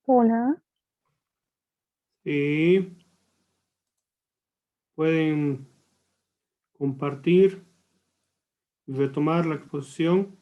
Hola. Y pueden compartir y retomar la exposición.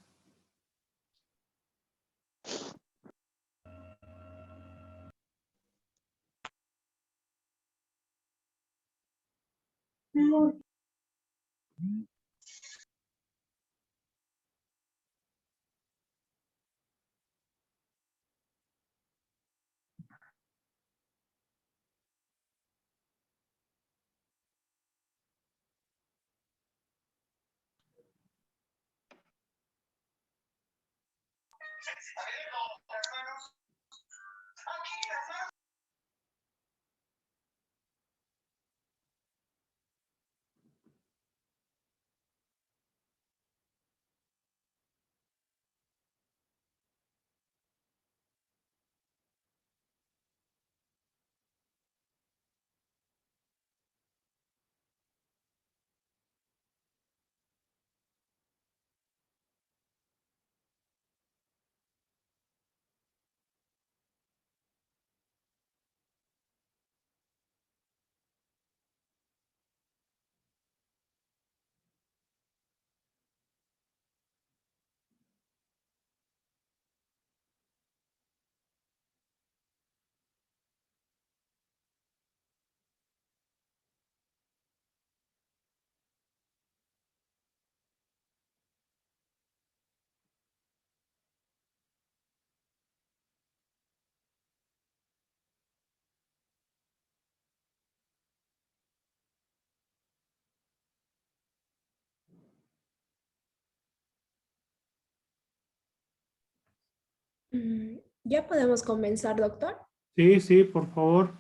Ya podemos comenzar, doctor. Sí, sí, por favor.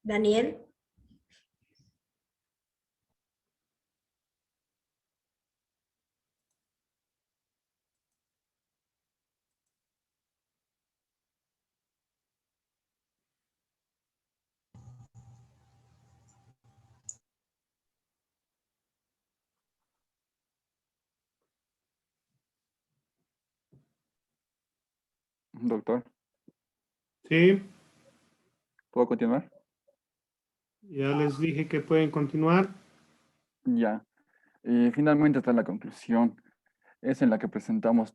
Daniel. Doctor, Sí, ¿puedo continuar? ya les dije que pueden continuar. Ya. Y finalmente está la conclusión. Es en la que presentamos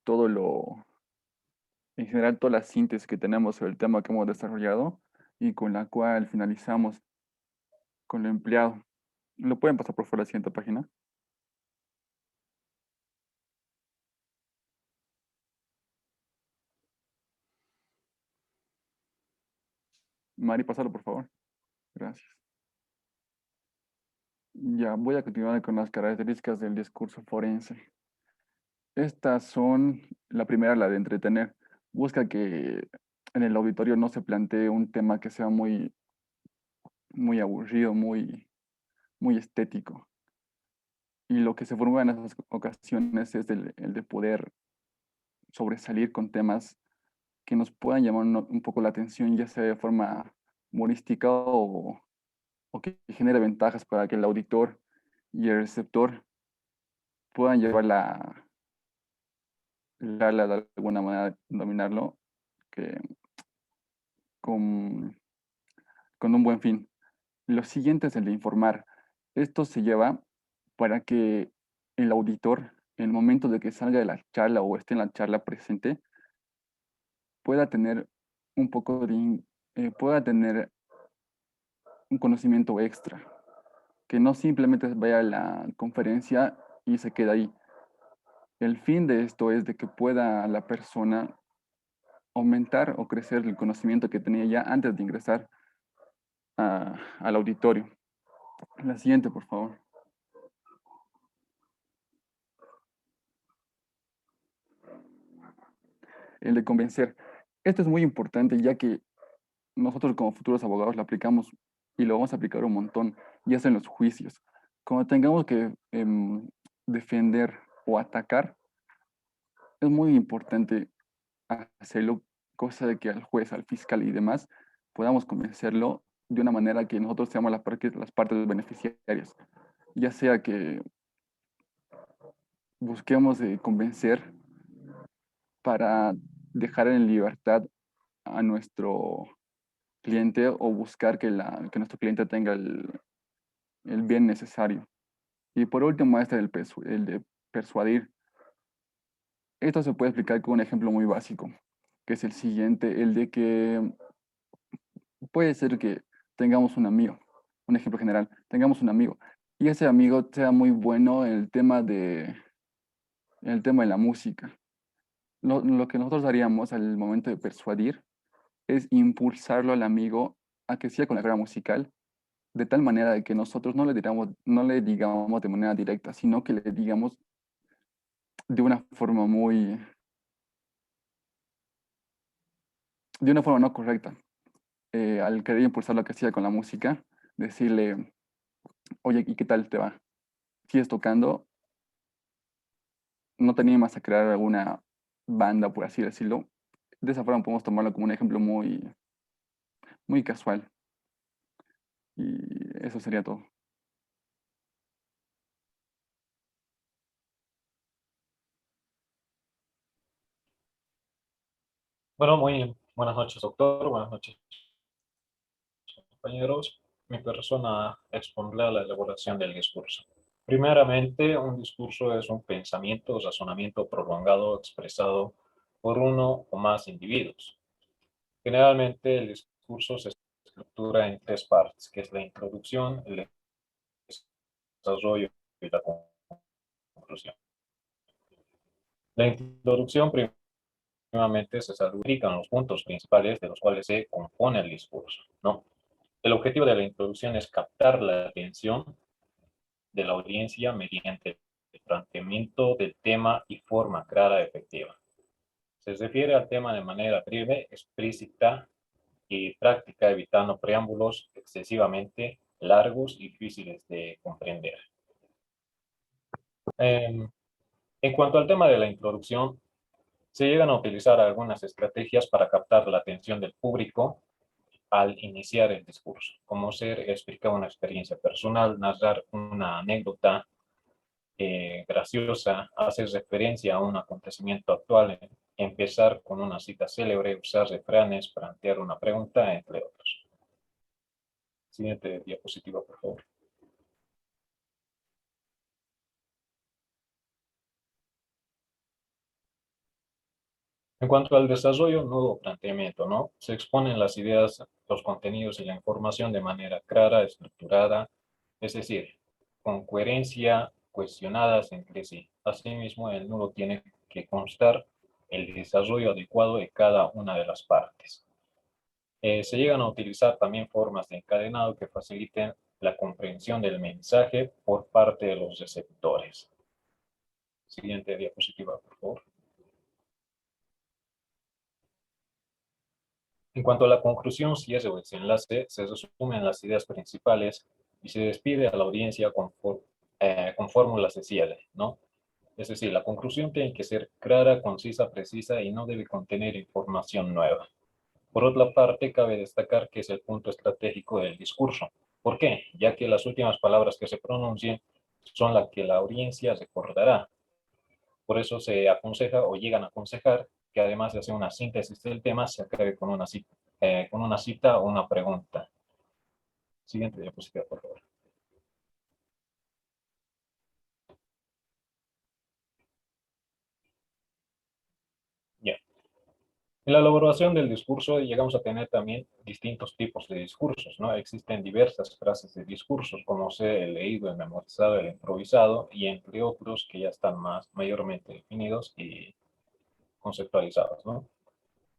en general, toda la síntesis que tenemos sobre el tema que hemos desarrollado y con la cual finalizamos con lo empleado. ¿Lo pueden pasar por favor a la siguiente página? Mari, pásalo por favor. Gracias. Ya, voy a continuar con las características del discurso forense. Estas son, la primera, la de entretener. Busca que en el auditorio no se plantee un tema que sea muy aburrido, muy estético. Y lo que se formula en esas ocasiones es el de poder sobresalir con temas que nos puedan llamar un poco la atención, ya sea de forma humorística o que genere ventajas para que el auditor y el receptor puedan llevar de alguna manera, dominarlo, que, con, con un buen fin. Lo siguiente es el de informar. Esto se lleva para que el auditor, en el momento de que salga de la charla o esté en la charla presente, pueda tener un poco pueda tener un conocimiento extra, que no simplemente vaya a la conferencia y se quede ahí. El fin de esto es de que pueda la persona aumentar o crecer el conocimiento que tenía ya antes de ingresar al auditorio. La siguiente, por favor. El de convencer. Esto es muy importante ya que nosotros como futuros abogados lo aplicamos y lo vamos a aplicar un montón, ya sea en los juicios. Cuando tengamos que defender o atacar, es muy importante hacerlo, cosa de que al juez, al fiscal y demás podamos convencerlo de una manera que nosotros seamos las partes beneficiarias. Ya sea que busquemos convencer para dejar en libertad a nuestro cliente o buscar que nuestro cliente tenga el bien necesario. Y por último, el de persuadir. Esto se puede explicar con un ejemplo muy básico, que es el siguiente, el de que puede ser que tengamos un amigo, un ejemplo general, tengamos un amigo, y ese amigo sea muy bueno en el tema de la música. Lo que nosotros haríamos al momento de persuadir es impulsarlo al amigo a que siga con la carrera musical, de tal manera de que nosotros no le digamos de manera directa, sino que le digamos de una forma de una forma no correcta. Al querer impulsar lo que hacía con la música, decirle, oye, ¿y qué tal te va? ¿Sigues tocando? ¿No te animas a crear alguna banda, por así decirlo? De esa forma podemos tomarlo como un ejemplo muy casual. Y eso sería todo. Bueno, muy buenas noches, doctor. Buenas noches, compañeros. Mi persona expondrá la elaboración del discurso. Primeramente, un discurso es un pensamiento o razonamiento prolongado expresado por uno o más individuos. Generalmente, el discurso se estructura en tres partes, que es la introducción, el desarrollo y la conclusión. La introducción primeramente se salubrican los puntos principales de los cuales se compone el discurso, ¿no? El objetivo de la introducción es captar la atención de la audiencia mediante el planteamiento del tema y forma clara y efectiva. Se refiere al tema de manera breve, explícita y práctica, evitando preámbulos excesivamente largos y difíciles de comprender. En cuanto al tema de la introducción, se llegan a utilizar algunas estrategias para captar la atención del público al iniciar el discurso, como ser explicar una experiencia personal, narrar una anécdota graciosa, hacer referencia a un acontecimiento actual, empezar con una cita célebre, usar refranes, plantear una pregunta, entre otros. Siguiente diapositiva, por favor. En cuanto al desarrollo, nuevo planteamiento, ¿no? Se exponen las ideas, los contenidos y la información de manera clara, estructurada, es decir, con coherencia, cuestionadas entre sí. Asimismo, el nudo tiene que constar el desarrollo adecuado de cada una de las partes. Se llegan a utilizar también formas de encadenado que faciliten la comprensión del mensaje por parte de los receptores. Siguiente diapositiva, por favor. En cuanto a la conclusión, cierre o desenlace, se resumen las ideas principales y se despide a la audiencia con fórmulas de cierre, ¿no? Es decir, la conclusión tiene que ser clara, concisa, precisa y no debe contener información nueva. Por otra parte, cabe destacar que es el punto estratégico del discurso. ¿Por qué? Ya que las últimas palabras que se pronuncien son las que la audiencia recordará. Por eso se aconseja o llegan a aconsejar que además de hacer una síntesis del tema, se acabe con una cita o una pregunta. Siguiente diapositiva, por favor. Ya. En la elaboración del discurso llegamos a tener también distintos tipos de discursos, ¿no? Existen diversas frases de discursos, como ser el leído, el memorizado, el improvisado, y entre otros que ya están mayormente definidos y conceptualizados, ¿no?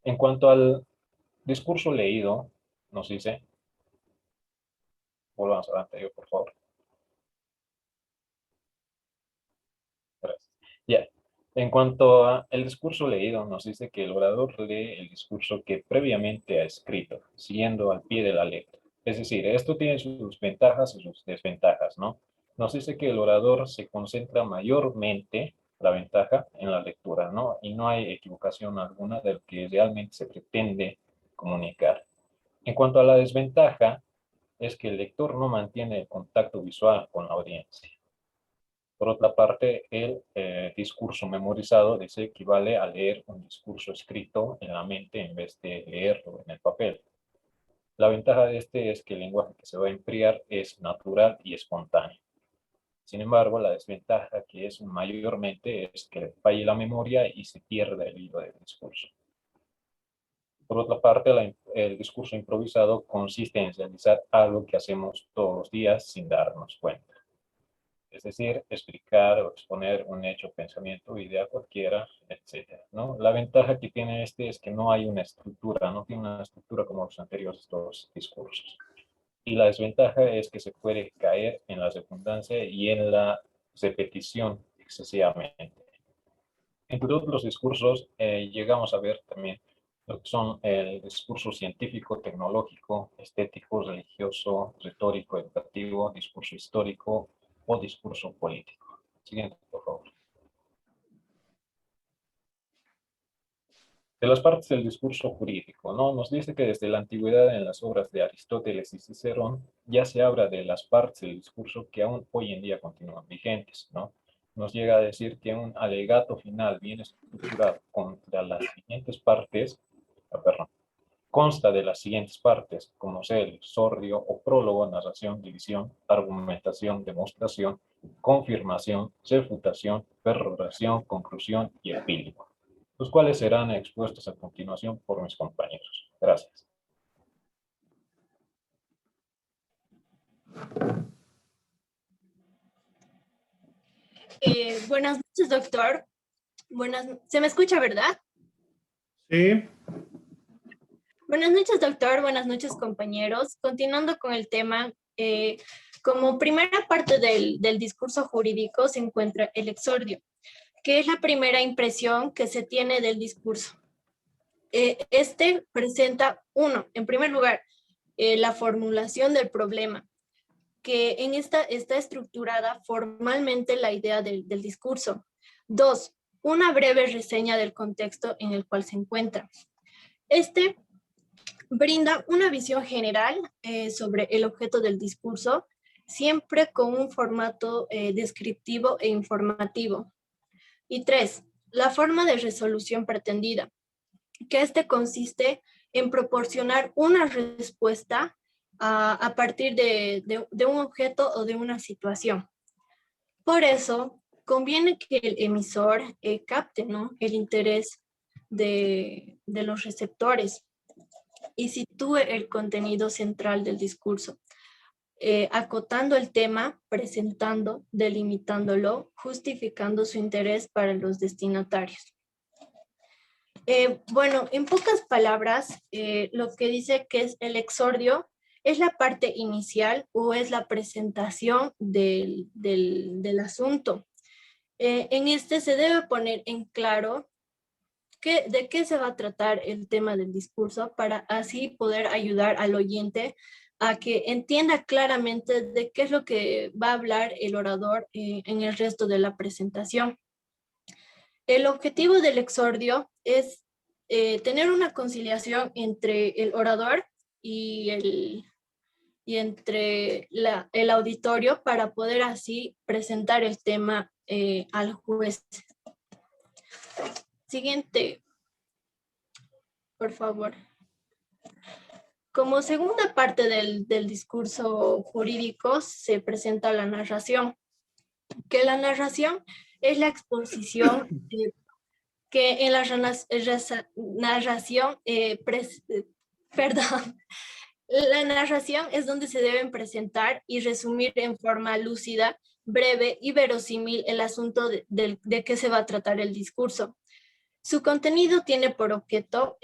En cuanto al discurso leído, nos dice, volvamos al anterior, por favor. Gracias. Ya. En cuanto al discurso leído, nos dice que el orador lee el discurso que previamente ha escrito, siguiendo al pie de la letra. Es decir, esto tiene sus ventajas y sus desventajas, ¿no? Nos dice que el orador se concentra mayormente, la ventaja, en la lectura, ¿no? Y no hay equivocación alguna de lo que realmente se pretende comunicar. En cuanto a la desventaja, es que el lector no mantiene el contacto visual con la audiencia. Por otra parte, el discurso memorizado dice equivale a leer un discurso escrito en la mente en vez de leerlo en el papel. La ventaja de este es que el lenguaje que se va a emplear es natural y espontáneo. Sin embargo, la desventaja que es mayormente es que falle la memoria y se pierda el hilo del discurso. Por otra parte, el discurso improvisado consiste en realizar algo que hacemos todos los días sin darnos cuenta. Es decir, explicar o exponer un hecho, pensamiento, idea cualquiera, etc., ¿no? La ventaja que tiene este es que no hay una estructura, no tiene una estructura como los anteriores dos discursos. Y la desventaja es que se puede caer en la redundancia y en la repetición excesivamente. Entre otros discursos, llegamos a ver también lo que son el discurso científico, tecnológico, estético, religioso, retórico, educativo, discurso histórico o discurso político. Siguiente, por favor. De las partes del discurso jurídico, ¿no? Nos dice que desde la antigüedad en las obras de Aristóteles y Cicerón ya se habla de las partes del discurso que aún hoy en día continúan vigentes, ¿no? Nos llega a decir que un alegato final bien estructurado contra las siguientes partes, consta de las siguientes partes, como ser el exordio o prólogo, narración, división, argumentación, demostración, confirmación, refutación, peroración, conclusión y epílogo, los cuales serán expuestos a continuación por mis compañeros. Gracias. Buenas noches, doctor. ¿Se me escucha, verdad? Sí. Buenas noches, doctor. Buenas noches, compañeros. Continuando con el tema, como primera parte del discurso jurídico se encuentra el exordio, que es la primera impresión que se tiene del discurso. Este presenta, en primer lugar, la formulación del problema, que en esta está estructurada formalmente la idea del discurso. 2, una breve reseña del contexto en el cual se encuentra. Este brinda una visión general sobre el objeto del discurso, siempre con un formato descriptivo e informativo. Y 3, la forma de resolución pretendida, que consiste en proporcionar una respuesta a partir de un objeto o de una situación. Por eso, conviene que el emisor capte, ¿no?, el interés de los receptores y sitúe el contenido central del discurso, acotando el tema, presentando, delimitándolo, justificando su interés para los destinatarios. Bueno, en pocas palabras, lo que dice que es el exordio es la parte inicial o es la presentación del asunto. En este se debe poner en claro de qué se va a tratar el tema del discurso para así poder ayudar al oyente a que entienda claramente de qué es lo que va a hablar el orador en el resto de la presentación. El objetivo del exordio es tener una conciliación entre el orador y entre el auditorio para poder así presentar el tema al juez. Siguiente, por favor. Como segunda parte del discurso jurídico se presenta la narración, que la narración es la exposición que en la narración, la narración es donde se deben presentar y resumir en forma lúcida, breve y verosímil el asunto de qué se va a tratar el discurso. Su contenido tiene por objeto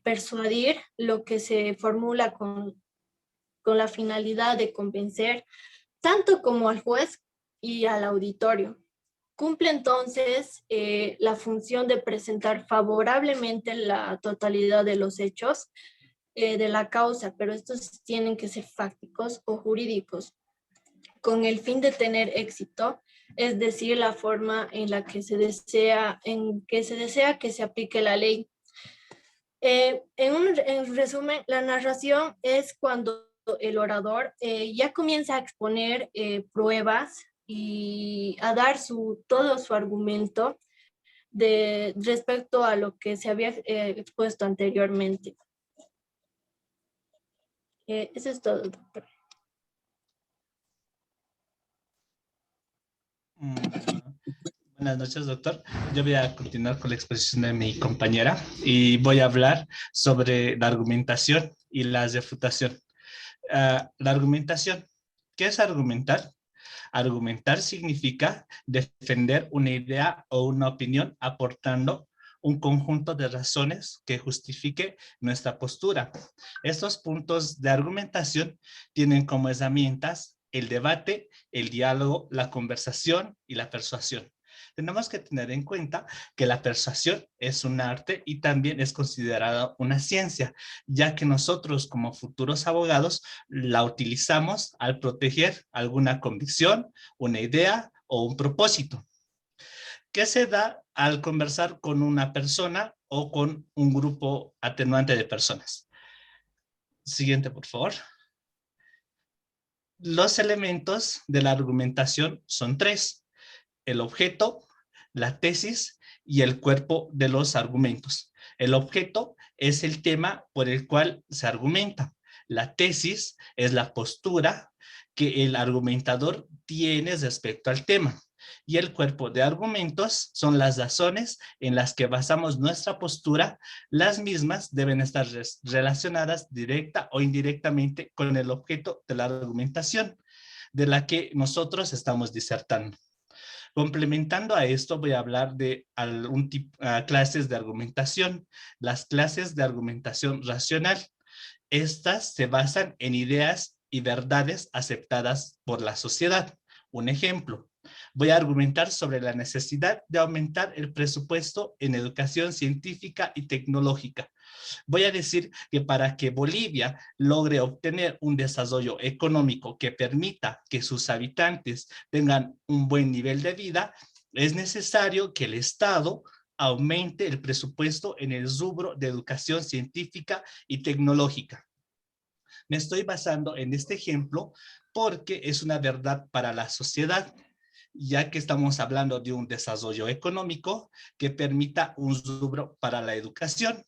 persuadir lo que se formula con la finalidad de convencer tanto como al juez y al auditorio. Cumple entonces la función de presentar favorablemente la totalidad de los hechos de la causa, pero estos tienen que ser fácticos o jurídicos, con el fin de tener éxito, es decir, la forma en la que se desea que se aplique la ley. En resumen, la narración es cuando el orador ya comienza a exponer pruebas y a dar todo su argumento respecto a lo que se había expuesto anteriormente. Eso es todo, doctor. Buenas noches, doctor. Yo voy a continuar con la exposición de mi compañera y voy a hablar sobre la argumentación y la refutación. La argumentación. ¿Qué es argumentar? Argumentar significa defender una idea o una opinión aportando un conjunto de razones que justifique nuestra postura. Estos puntos de argumentación tienen como herramientas el debate, el diálogo, la conversación y la persuasión. Tenemos que tener en cuenta que la persuasión es un arte y también es considerada una ciencia, ya que nosotros como futuros abogados la utilizamos al proteger alguna convicción, una idea o un propósito. ¿Qué se da al conversar con una persona o con un grupo atenuante de personas? Siguiente, por favor. Los elementos de la argumentación son tres: el objeto, la tesis y el cuerpo de los argumentos. El objeto es el tema por el cual se argumenta. La tesis es la postura que el argumentador tiene respecto al tema. Y el cuerpo de argumentos son las razones en las que basamos nuestra postura. Las mismas deben estar relacionadas directa o indirectamente con el objeto de la argumentación de la que nosotros estamos disertando. Complementando a esto, voy a hablar de clases de argumentación. Las clases de argumentación racional. Estas se basan en ideas y verdades aceptadas por la sociedad. Un ejemplo: voy a argumentar sobre la necesidad de aumentar el presupuesto en educación científica y tecnológica. Voy a decir que para que Bolivia logre obtener un desarrollo económico que permita que sus habitantes tengan un buen nivel de vida, es necesario que el Estado aumente el presupuesto en el rubro de educación científica y tecnológica. Me estoy basando en este ejemplo porque es una verdad para la sociedad, ya que estamos hablando de un desarrollo económico que permita un rubro para la educación.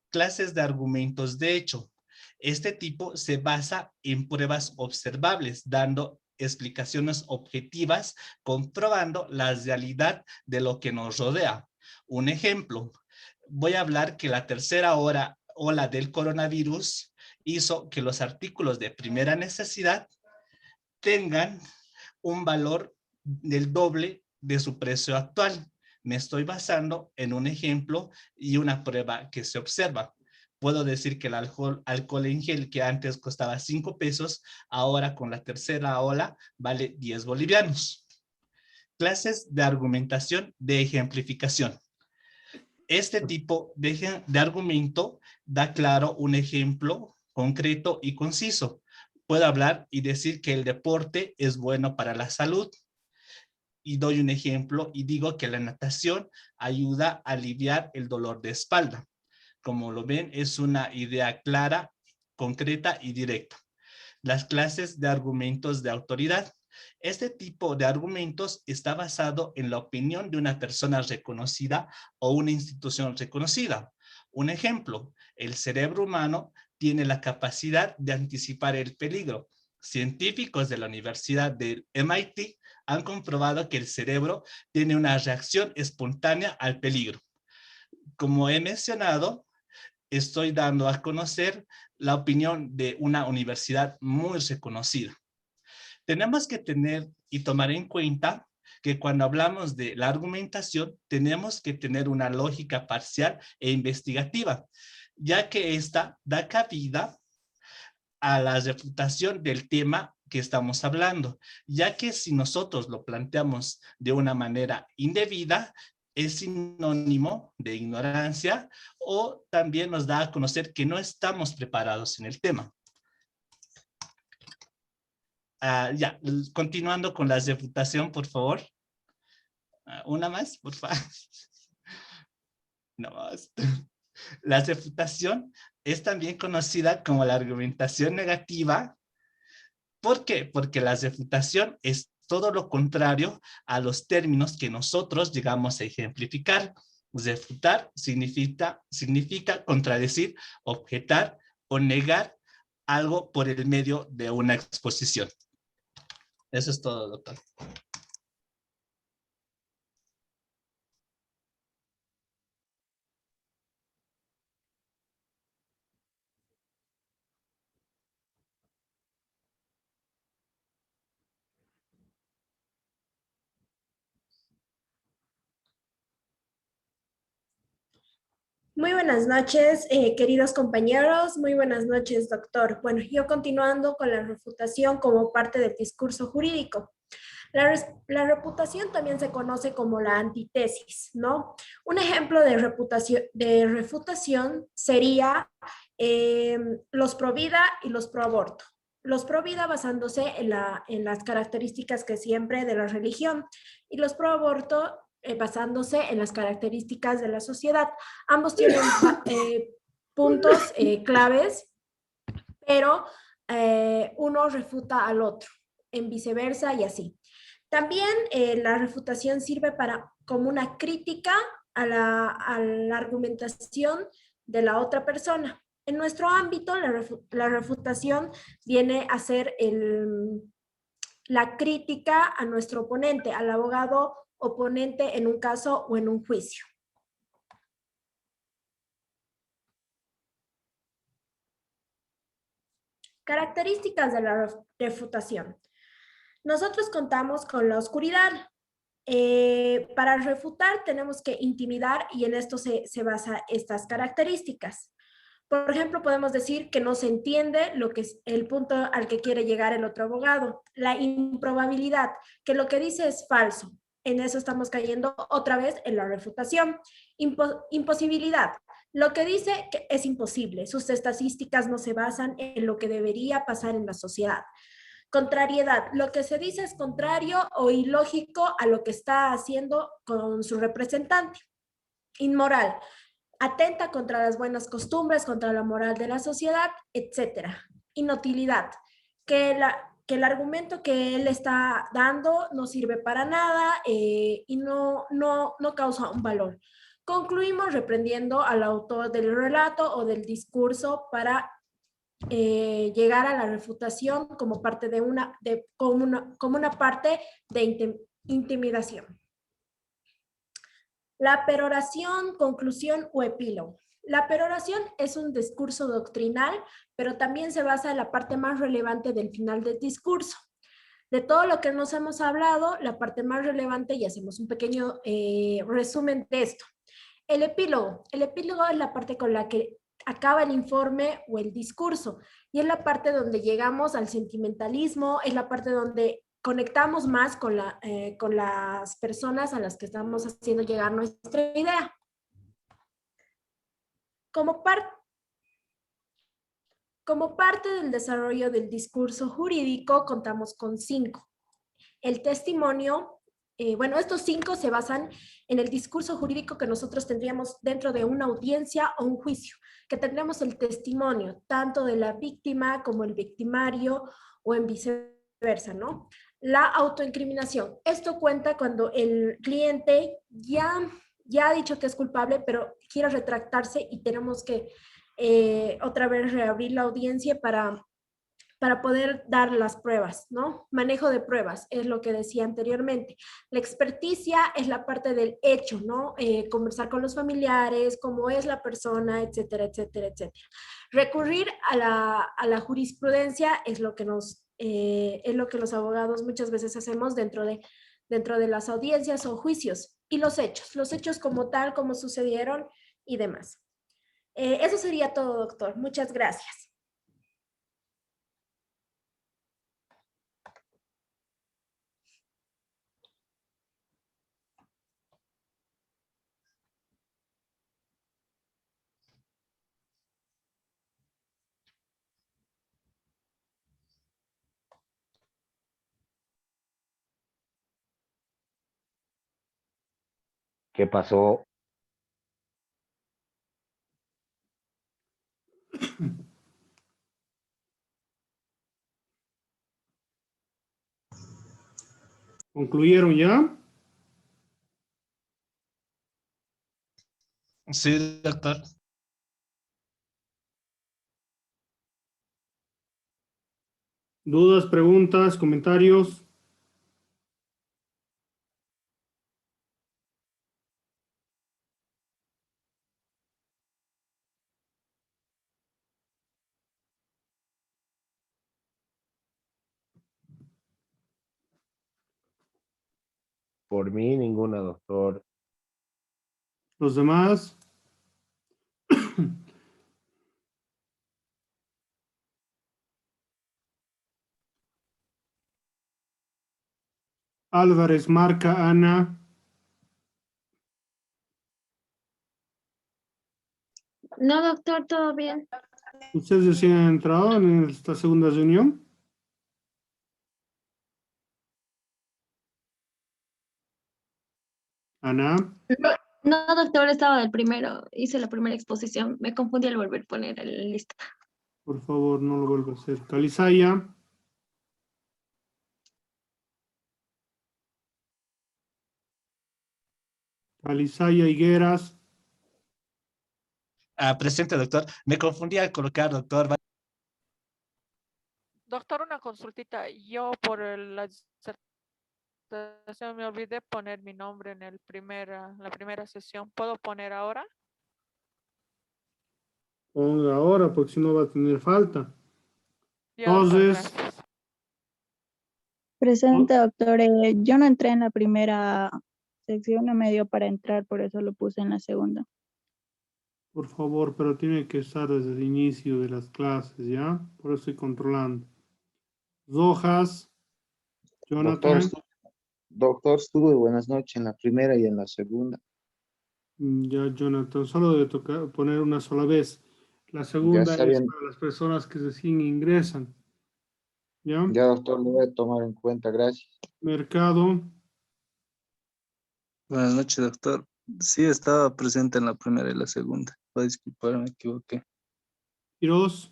Clases de argumentos de hecho. Este tipo se basa en pruebas observables, dando explicaciones objetivas, comprobando la realidad de lo que nos rodea. Un ejemplo: voy a hablar que la tercera ola del coronavirus hizo que los artículos de primera necesidad tengan un valor del doble de su precio actual. Me estoy basando en un ejemplo y una prueba que se observa. Puedo decir que el alcohol en gel que antes costaba 5 pesos, ahora con la tercera ola vale 10 bolivianos. Clases de argumentación de ejemplificación. Este tipo de argumento da claro un ejemplo concreto y conciso. Puedo hablar y decir que el deporte es bueno para la salud. Y doy un ejemplo y digo que la natación ayuda a aliviar el dolor de espalda. Como lo ven, es una idea clara, concreta y directa. Las clases de argumentos de autoridad. Este tipo de argumentos está basado en la opinión de una persona reconocida o una institución reconocida. Un ejemplo: el cerebro humano tiene la capacidad de anticipar el peligro. Científicos de la Universidad del MIT han comprobado que el cerebro tiene una reacción espontánea al peligro. Como he mencionado, estoy dando a conocer la opinión de una universidad muy reconocida. Tenemos que tener y tomar en cuenta que cuando hablamos de la argumentación, tenemos que tener una lógica parcial e investigativa, ya que esta da cabida a la refutación del tema que estamos hablando, ya que si nosotros lo planteamos de una manera indebida, es sinónimo de ignorancia o también nos da a conocer que no estamos preparados en el tema. Continuando con la refutación, por favor. Una más, por favor. No más. La refutación es también conocida como la argumentación negativa. ¿Por qué? Porque la refutación es todo lo contrario a los términos que nosotros llegamos a ejemplificar. Refutar significa contradecir, objetar o negar algo por el medio de una exposición. Eso es todo, doctor. Muy buenas noches, queridos compañeros. Muy buenas noches, doctor. Bueno, yo continuando con la refutación como parte del discurso jurídico. La reputación también se conoce como la antítesis, ¿no? Un ejemplo de refutación sería los pro vida y los pro aborto. Los pro vida basándose en las características que siempre de la religión y los pro aborto basándose en las características de la sociedad. Ambos tienen puntos claves, pero uno refuta al otro, en viceversa y así. También la refutación sirve como una crítica a la argumentación de la otra persona. En nuestro ámbito, la refutación viene a ser la crítica a nuestro oponente, al abogado oponente en un caso o en un juicio. Características de la refutación. Nosotros contamos con la oscuridad. Para refutar tenemos que intimidar y en esto se basa estas características. Por ejemplo, podemos decir que no se entiende lo que es el punto al que quiere llegar el otro abogado. La improbabilidad, que lo que dice es falso. En eso estamos cayendo otra vez en la refutación. Imposibilidad, lo que dice que es imposible. Sus estadísticas no se basan en lo que debería pasar en la sociedad. Contrariedad, lo que se dice es contrario o ilógico a lo que está haciendo con su representante. Inmoral, atenta contra las buenas costumbres, contra la moral de la sociedad, etc. Inutilidad, que el argumento que él está dando no sirve para nada y no causa un valor. Concluimos reprendiendo al autor del relato o del discurso para llegar a la refutación como parte como una parte de intimidación. La peroración, conclusión o epílogo. La peroración es un discurso doctrinal, pero también se basa en la parte más relevante del final del discurso. De todo lo que nos hemos hablado, la parte más relevante, y hacemos un pequeño resumen de esto. El epílogo es la parte con la que acaba el informe o el discurso, y es la parte donde llegamos al sentimentalismo, es la parte donde conectamos más con las personas a las que estamos haciendo llegar nuestra idea. Como parte del desarrollo del discurso jurídico, contamos con 5. El testimonio, estos 5 se basan en el discurso jurídico que nosotros tendríamos dentro de una audiencia o un juicio, que tendríamos el testimonio tanto de la víctima como el victimario o en viceversa, ¿no? La autoincriminación. Esto cuenta cuando el cliente ya ha dicho que es culpable, pero quiere retractarse y tenemos que otra vez reabrir la audiencia para poder dar las pruebas, ¿no? Manejo de pruebas, es lo que decía anteriormente. La experticia es la parte del hecho, ¿no? Conversar con los familiares, cómo es la persona, etcétera, etcétera, etcétera. Recurrir a la jurisprudencia es lo que los abogados muchas veces hacemos dentro de las audiencias o juicios. Y los hechos como tal, como sucedieron y demás. Eso sería todo, doctor. Muchas gracias. ¿Qué pasó? ¿Concluyeron ya? Sí, doctor. ¿Dudas, preguntas, comentarios? Por mí, ninguna, doctor. ¿Los demás? Álvarez, Marca, Ana. No, doctor, todo bien. ¿Ustedes recién han entrado en esta segunda reunión? Ana, No, no, doctor, estaba del primero. Hice la primera exposición. Me confundí al volver a poner en la lista. por favor, no lo vuelva a hacer. Calizaya. Calizaya, Higueras. Presente, doctor. Me confundí al colocar, doctor. Doctor, una consultita. Yo por la disertación me olvidé poner mi nombre en la primera sesión. ¿Puedo poner ahora? Ponga ahora, porque si no va a tener falta. Ya, doctor, Entonces, gracias. Presente, doctor. Yo no entré en la primera sección, no me dio para entrar, por eso lo puse en la segunda. por favor, pero tiene que estar desde el inicio de las clases, ¿ya? Por eso estoy controlando. Rojas, Doctor, Jonathan. doctor, estuve buenas noches en la primera y en la segunda. Ya, Jonathan, solo debe tocar poner una sola vez. La Ya segunda es saben, para las personas que recién ingresan, ¿ya? ya doctor, lo voy a tomar en cuenta, gracias. Mercado, Buenas noches, doctor. Sí, estaba presente en la primera y la segunda. Voy a disculpar, me equivoqué. Quiroz,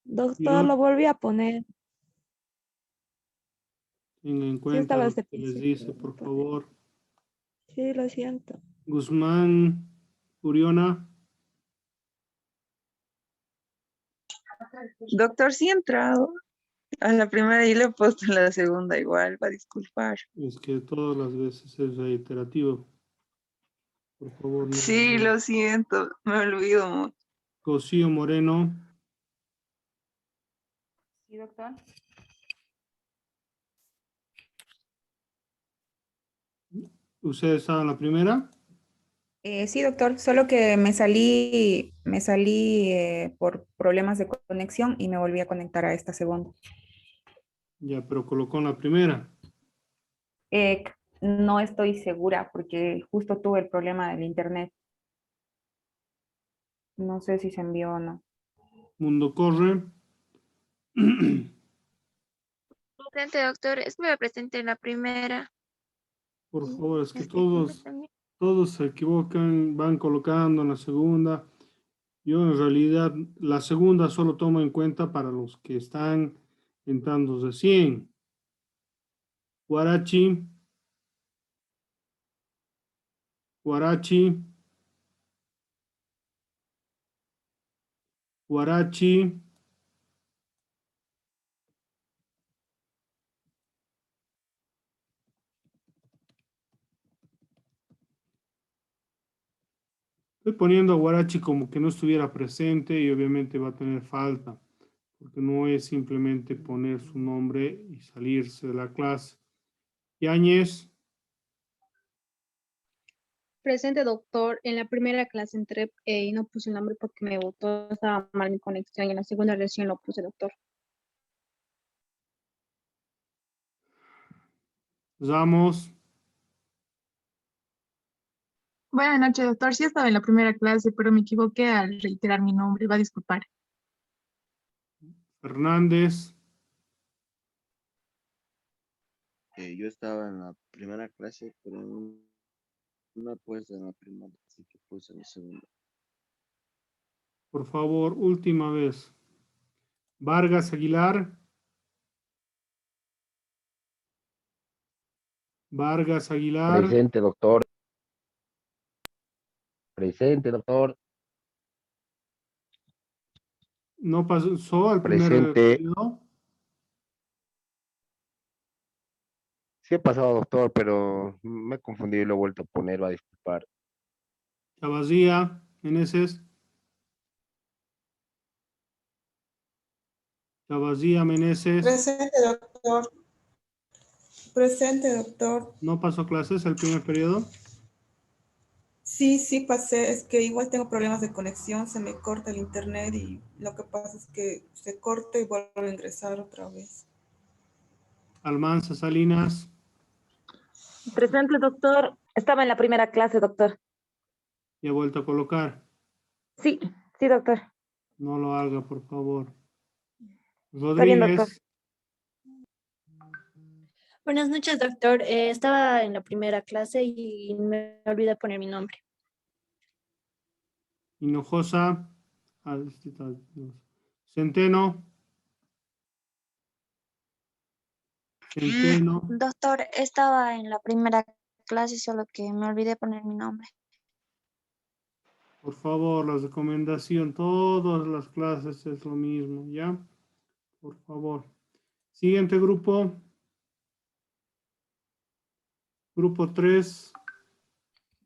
Doctor, Quiroz, lo volví a poner. tenga en Sí cuenta estaba lo desde que el se les principio. dice, por favor. Sí, lo siento. Guzmán, Uriona, Doctor, sí he entrado a la primera y le he puesto en la segunda igual, va a disculpar. es que todas las veces es reiterativo. Por favor, no. Sí, lo siento, me olvido mucho. Rocío Moreno, Sí, doctor. ¿usted estaba en la primera? Sí, doctor, solo que me salí por problemas de conexión y me volví a conectar a esta segunda. Ya, pero colocó en la primera. Eh, no estoy segura porque justo tuve el problema del internet. No sé si se envió o no. Mundo corre. Presente, doctor. Estuve presente en la primera. Por favor, es que La segunda todos también. se equivocan, van colocando en la segunda. Yo en realidad la segunda solo tomo en cuenta para los que están entrando recién. Guarachi, Guarachi, Guarachi, estoy poniendo a Guarachi como que no estuviera presente y obviamente va a tener falta, porque no es simplemente poner su nombre y salirse de la clase. Yáñez, Presente, doctor. En la primera clase entré y no puse el nombre porque me botó, estaba mal mi conexión y en la segunda recién lo puse, doctor. Ramos, Buenas noches, doctor. Sí estaba en la primera clase, pero me equivoqué al reiterar mi nombre. Va a disculpar. Fernández, Yo estaba en la primera clase, pero no he puesto en la primera, así que puse en la segunda. por favor, última vez. Vargas Aguilar, Vargas Aguilar. Presente, doctor. Presente, doctor. No pasó al primer Presente. periodo. Sí he pasado, doctor, pero me he confundido y lo he vuelto a poner, va a disculpar. Chavazía, Meneses. Chavazía, Meneses. Presente, doctor. Presente, doctor. ¿No pasó clases el primer periodo? Sí, sí pasé. Es que igual tengo problemas de conexión, se me corta el internet y lo que pasa es que se corta y vuelvo a ingresar otra vez. Almanza Salinas. Presente, doctor. Estaba en la primera clase, doctor. ¿Y ha vuelto a colocar? Sí, sí, doctor. No lo haga, por favor. Está bien, doctor. Rodríguez. Buenas noches, doctor. Estaba en la primera clase y me olvidé poner mi nombre. Hinojosa. Centeno. Centeno. Doctor, estaba en la primera clase, solo que me olvidé poner mi nombre. Por favor, la recomendación, todas las clases es lo mismo, ¿ya? Por favor. Siguiente grupo. Grupo 3.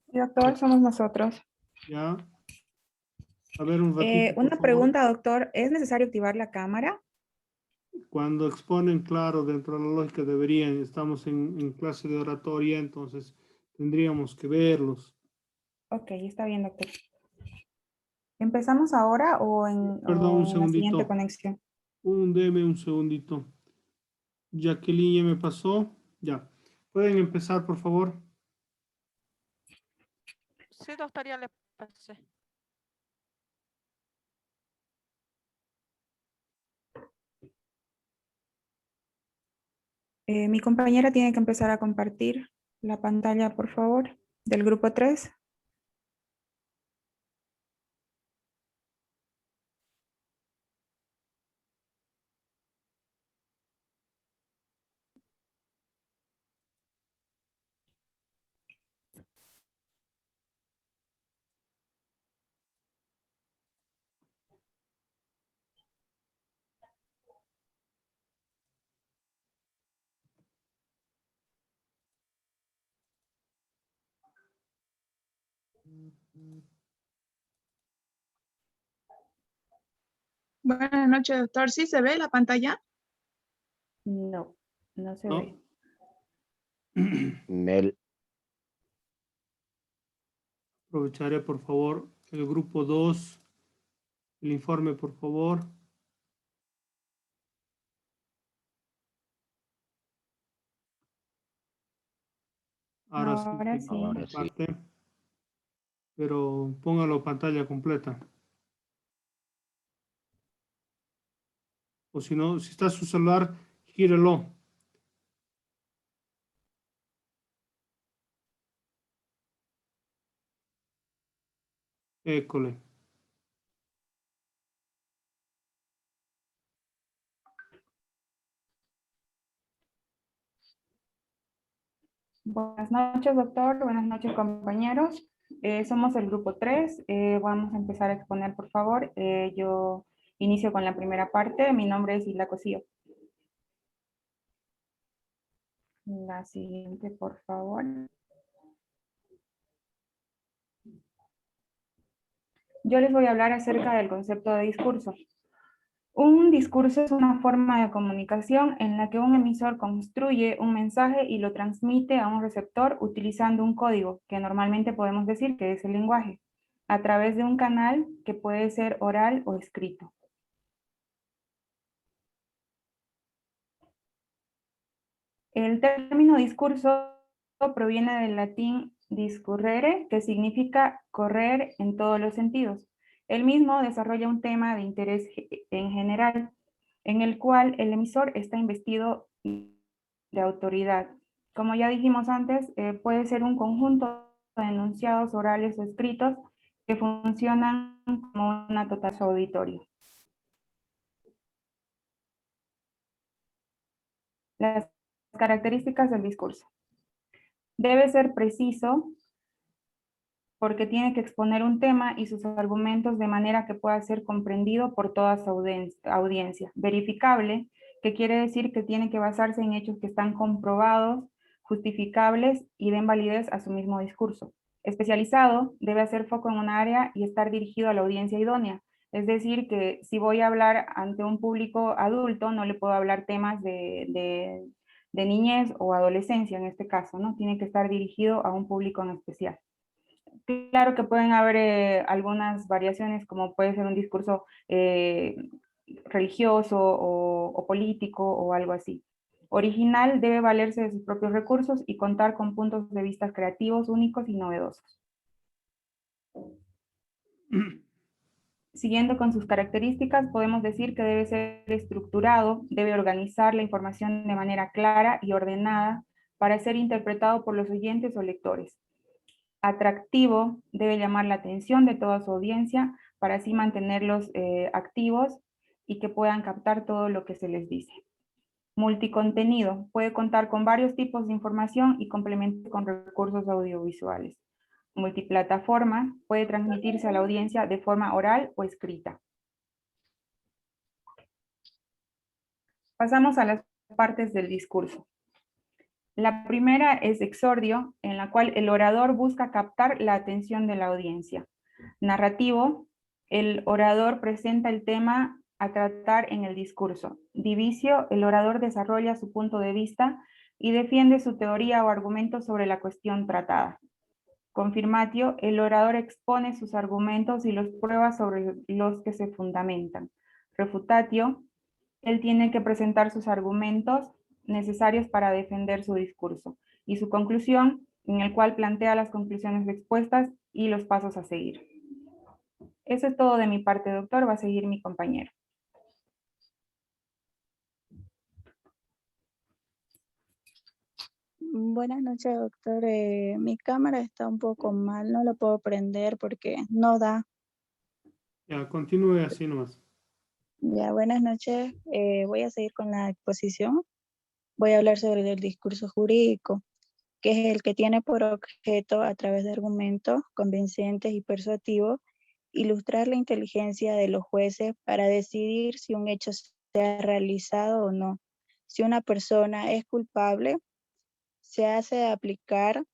Doctor, somos nosotros. Ya. A ver, un ratito, por Una favor. pregunta, doctor. ¿Es necesario activar la cámara? Cuando exponen, claro, dentro de la lógica deberían. Estamos en clase de oratoria, entonces tendríamos que verlos. Ok, está bien, doctor. ¿Empezamos ahora o Perdón, un en la siguiente segundito. conexión? Deme un segundito. Jacqueline ya me pasó. Ya. ¿Pueden empezar, por favor? Sí, doctor, ya le pasé. Mi compañera tiene que empezar a compartir la pantalla, por favor, del grupo 3. Buenas noches, doctor. ¿Sí se ve la pantalla? No, no se No. ve. Nel. Aprovecharé, por favor, el grupo 2. El informe, por favor. Ahora sí Ahora que sí. comparte. Pero póngalo pantalla completa. O si no, si está su celular, gírelo. École. Buenas noches, doctor. Buenas noches, compañeros. Somos el grupo 3. Vamos a empezar a exponer, por favor. Yo inicio con la primera parte. Mi nombre es Isla Cosío. La siguiente, por favor. Yo les voy a hablar acerca del concepto de discurso. Un discurso es una forma de comunicación en la que un emisor construye un mensaje y lo transmite a un receptor utilizando un código, que normalmente podemos decir que es el lenguaje, a través de un canal que puede ser oral o escrito. El término discurso proviene del latín discurrere, que significa correr en todos los sentidos. El mismo desarrolla un tema de interés en general, en el cual el emisor está investido de autoridad. Como ya dijimos antes, puede ser un conjunto de enunciados orales o escritos que funcionan como una total auditorio. Las características del discurso. Debe ser preciso porque tiene que exponer un tema y sus argumentos de manera que pueda ser comprendido por toda su audiencia. Verificable, que quiere decir que tiene que basarse en hechos que están comprobados, justificables y den validez a su mismo discurso. Especializado, debe hacer foco en un área y estar dirigido a la audiencia idónea. Es decir, que si voy a hablar ante un público adulto, no le puedo hablar temas de niñez o adolescencia en este caso, ¿no? Tiene que estar dirigido a un público en especial. Claro que pueden haber algunas variaciones, como puede ser un discurso religioso o político o algo así. Original, debe valerse de sus propios recursos y contar con puntos de vista creativos, únicos y novedosos. Siguiendo con sus características, podemos decir que debe ser estructurado, debe organizar la información de manera clara y ordenada para ser interpretado por los oyentes o lectores. Atractivo, debe llamar la atención de toda su audiencia para así mantenerlos activos y que puedan captar todo lo que se les dice. Multicontenido, puede contar con varios tipos de información y complementar con recursos audiovisuales. Multiplataforma, puede transmitirse a la audiencia de forma oral o escrita. Pasamos a las partes del discurso. La primera es exordio, en la cual el orador busca captar la atención de la audiencia. Narrativo, el orador presenta el tema a tratar en el discurso. Divicio, el orador desarrolla su punto de vista y defiende su teoría o argumento sobre la cuestión tratada. Confirmatio, el orador expone sus argumentos y los prueba sobre los que se fundamentan. Refutatio, él tiene que presentar sus argumentos necesarios para defender su discurso. Y su conclusión, en el cual plantea las conclusiones expuestas y los pasos a seguir. Eso es todo de mi parte, doctor. Va a seguir mi compañero. Buenas noches, doctor. Mi cámara está un poco mal, no lo puedo prender porque no da. Ya, continúe así nomás. Ya, buenas noches. Voy a seguir con la exposición. Voy a hablar sobre el discurso jurídico, que es el que tiene por objeto, a través de argumentos convincentes y persuasivos, ilustrar la inteligencia de los jueces para decidir si un hecho se ha realizado o no. Si una persona es culpable, se hace aplicar